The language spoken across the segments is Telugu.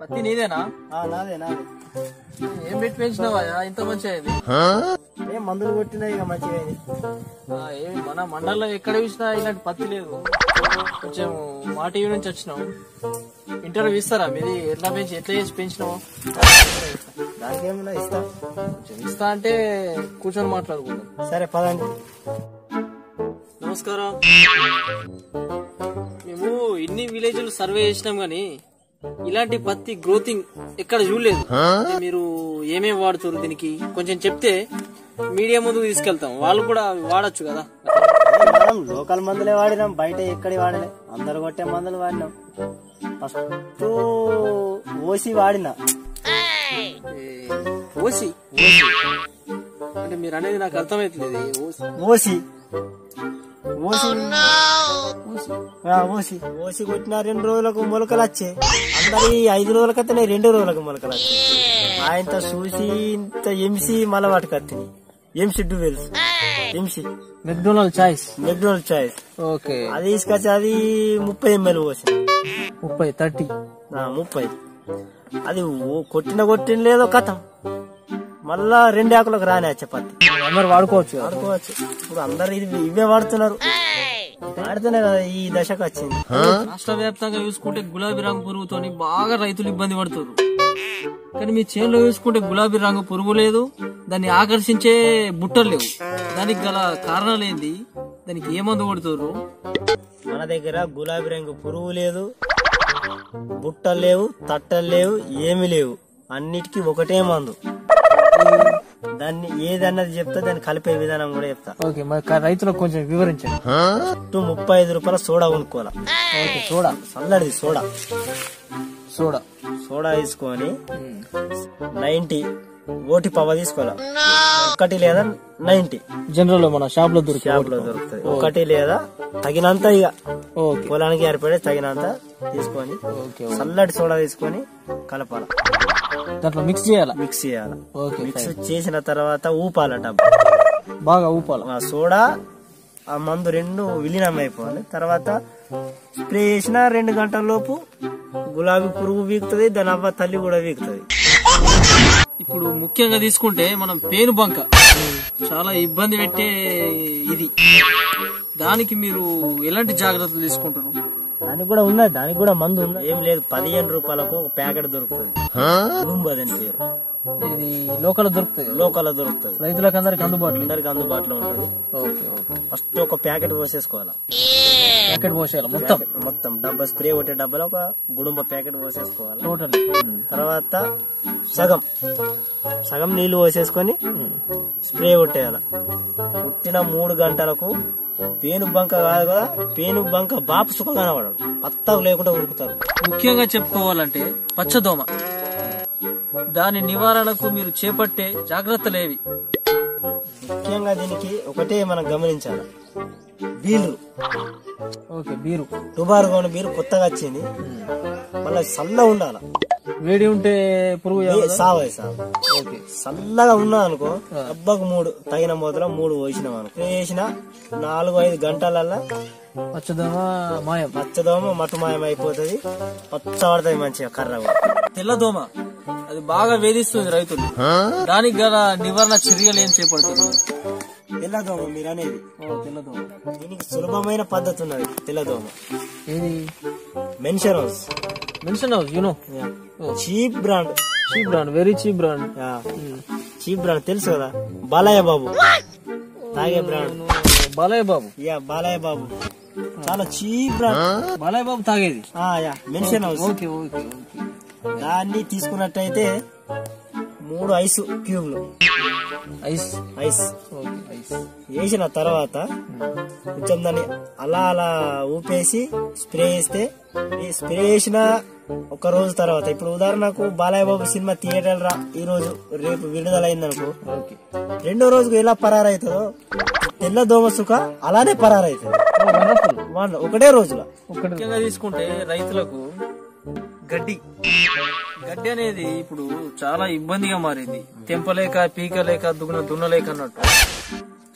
పత్తి నీదేనా? నాదే నాదే. ఏం పెట్టి పెంచినావా ఇంత మంచిగా అయింది? ఏం మందులు కొట్టినా ఇక మంచిగా అయింది. మన మండలంలో ఎక్కడ చూసినా ఇలాంటి పత్తి లేదు. కొంచెం మా టీవీ నుంచి వచ్చినాం, ఇంటర్వ్యూ ఇస్తారా? మీది ఎట్లా చేసి పెంచినావు? దానికి ఏమన్నా ఇస్తా. కొంచెం ఇస్తా అంటే కూర్చొని మాట్లాడుకుందాం. సరే పదండి. నమస్కారం. మేము ఇన్ని విలేజ్లు సర్వే చేసినాం గానీ ఇలాంటి పత్తి గ్రోతింగ్ ఎక్కడ చూడలేదు. మీరు ఏమేమి వాడుతారు దీనికి కొంచెం చెప్తే మీడియా ముందుకు తీసుకెళ్తాం, వాళ్ళు కూడా వాడచ్చు కదా. మనం లోకల్ మందులే వాడినాం, బయట ఎక్కడి వాడలే. అందరు కొట్టే మందులు వాడినాం. ఫస్ట్ ఓసి వాడినా. ఓసి అంటే మీరు అనేది నాకు అర్థమైతలేదు. ఓసి ఓసి ఓసి కొట్టిన 2 రోజులకు మొలకలు వచ్చే. అందరి 5 రోజులకైతే 2 రోజులకు మొలకలు వచ్చే. ఆయనతో చూసి ఇంత ఎంసి మళ్ళా వాటికి వస్తుంది. McDowell's, MC McDonald choice. Okay, అది తీసుకొచ్చి అది 30 ml పోసి 30 అది కొట్టిన లేదో కథం మళ్ళా 2 ఆకులకు రానే పత్తి. అందరు వాడుకోవచ్చు. ఇప్పుడు అందరు ఇవే వాడుతున్నారు. వాడితేనే కదా ఈ దశకు వచ్చింది. రాష్ట్ర వ్యాప్తంగా చూసుకుంటే గులాబీ రంగు పురుగుతో బాగా రైతులు ఇబ్బంది పడుతున్నారు. కానీ మీ చేనులో చూసుకుంటే గులాబీ రంగు పురుగు లేదు, దాన్ని ఆకర్షించే బుట్టలు లేవు. దానికి గల కారణాలు ఏంది? దానికి ఏ మందు కొడుతున్నారు? మన దగ్గర గులాబీ రంగు పురుగు లేదు, బుట్టలు లేవు, తట్టలు లేవు, ఏమి లేవు. అన్నిటికీ ఒకటే మందు. దాన్ని ఏదన్నది చెప్తా, దాన్ని కలిపే విధానం కూడా చెప్తా. ఓకే, రైతులకు కొంచెం వివరించండి. 35 రూపాయల సోడా కొనుక్కోవాలా. సోడా చల్లడిది సోడా తీసుకొని 90 ఓటి పవ తీసుకోవాలా. 1 లేదా 90 జనరల్ మన షాప్ లో దొరుకుతుంది. 1 లేదా తగినంత, ఇక పొలానికి ఏర్పడే తగినంత తీసుకొని చల్లటి సోడా తీసుకొని కలపాల. దాంట్లో మిక్స్ చేయాలి. మిక్స్ చేసిన తర్వాత ఊపాల, డబ్బా బాగా ఊపాలి. ఆ సోడా ఆ మందు 2 విలీనం అయిపోవాలి. తర్వాత స్ప్రే చేసిన 2 గంటల లోపు గులాబీ పురుగు వీగుతుంది, దాని అవ్వ తల్లి కూడా వీగుతుంది. ఇప్పుడు ముఖ్యంగా తీసుకుంటే మనం పేను బంక చాలా ఇబ్బంది పెట్టే ఇది. దానికి మీరు ఎలాంటి జాగ్రత్తలు తీసుకుంటారు? దానికి కూడా ఉన్నది, దానికి కూడా మందు ఉన్నది. ఏం లేదు, 15 రూపాయలకు ఒక ప్యాకెట్ దొరుకుతుంది. గుడుంబదని పేరు. ఇది లోకల్ దొరుకుతుంది. రైతులకు అందరికి అందుబాటులో ఉంటుంది. ఫస్ట్ ఒక ప్యాకెట్ పోసేసుకోవాలి. మొత్తం డబ్బా స్ప్రే కొట్టే డబ్బాలో ఒక గుడుంబ ప్యాకెట్ పోసేసుకోవాలి టోటల్. తర్వాత సగం నీళ్లు పోసేసుకొని స్ప్రే కొట్టేయాలి. కొట్టిన 3 గంటలకు పేను బంక కాదు కదా, పేను బంక బాపు సుఖం కనబడడు, పత్తకు లేకుండా ఉరుకుతారు. ముఖ్యంగా చెప్పుకోవాలంటే పచ్చదోమ, దాని నివారణకు మీరు చేపట్టే జాగ్రత్తలేవి? ముఖ్యంగా దీనికి ఒకటే మనం గమనించాలి, బీరు. టుబార్గోన్ బీరు కొత్తగా వచ్చింది, మళ్ళీ చల్ల ఉండాల. వేడి ఉంటే పురుగు సావే. చల్లగా ఉన్నా అనుకో, డబ్బాకు 3 తగిన మూతలో 3 పోసినాం అనుకో, వేసిన 4-5 గంటలల్లా పచ్చదోమ మట్టు మాయం అయిపోతుంది. పచ్చబడుతుంది మంచిగా కర్రగా. తెల్లదోమ అది బాగా వేధిస్తుంది రైతులు. దానికి గల నివారణ చర్యలు ఏం చేపడుతుంది? తెల్లదోమ మీరు అనేది, దీనికి సులభమైన పద్ధతి ఉన్నది. తెల్లదోమ mansion house mansion house you know cheap brand. Very cheap brand. Cheap brand తెలుసు కదా, బాలయ్య బాబు తాగే బ్రాండ్. బాలయ్య బాబు బాలయ్య బాబు చాలా చీప్ బ్రాండ్. బాలయ్య బాబు తాగేది mansion house. Okay okay okay. దాన్ని తీసుకున్నట్టయితే 3 ఐస్ క్యూబ్లు ఐస్ ఐస్ ఓకే ఐస్ వేసిన తర్వాత కొంచెం దాన్ని అలా ఊపేసి స్ప్రే చేస్తే, ఈ స్ప్రే చేసిన ఒక రోజు తర్వాత, ఇప్పుడు ఉదాహరణకు బాలయ్య బాబు సినిమా థియేటర్ రా ఈ రోజు రేపు విడుదల అయిందనుకో, ఓకే రెండో రోజుకు ఎలా పరారైతుందో తెల్ల దోమ సుఖ అలానే పరారైతుంది ఒకటే రోజులో. ముఖ్యంగా తీసుకుంటే రైతులకు గడ్డి అనేది ఇప్పుడు చాలా ఇబ్బందిగా మారింది. తెంపలేక పీకలేక దున్నలేక అన్నట్టు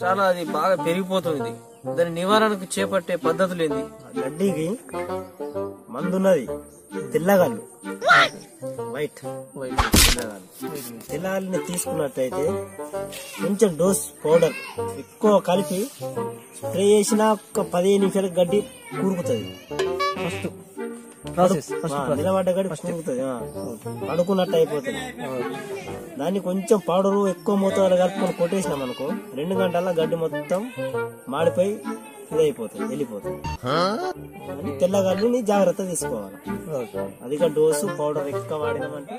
చాలా అది బాగా పెరిగిపోతుంది. దాని నివారణకు చేపట్టే పద్ధతులు ఏంది? గడ్డికి మందున్నది, తెల్లగాళ్ళు వైట్ తెల్లగాళ్ళని తీసుకున్నట్టయితే కొంచెం డోస్ పౌడర్ ఎక్కువ కలిపి స్ప్రే చేసిన ఒక 15 నిమిషాలకు గడ్డి కూరుకుతుంది. నిలబడ్డ గడ్డి కూరుకుతుంది, పడుకున్నట్టు అయిపోతుంది. దాన్ని కొంచెం పౌడరు ఎక్కువ మోతాదులో కలుపుకొని కొట్టేసినాం అనుకో, 2 గంటల గడ్డి మొత్తం మాడిపోయి ఇదైపోతుంది, వెళ్ళిపోతుంది. తెల్లగల్లుని జాగ్రత్త తీసుకోవాలి. అధిక డోసు పౌడర్ ఎక్కువ వాడినామంటే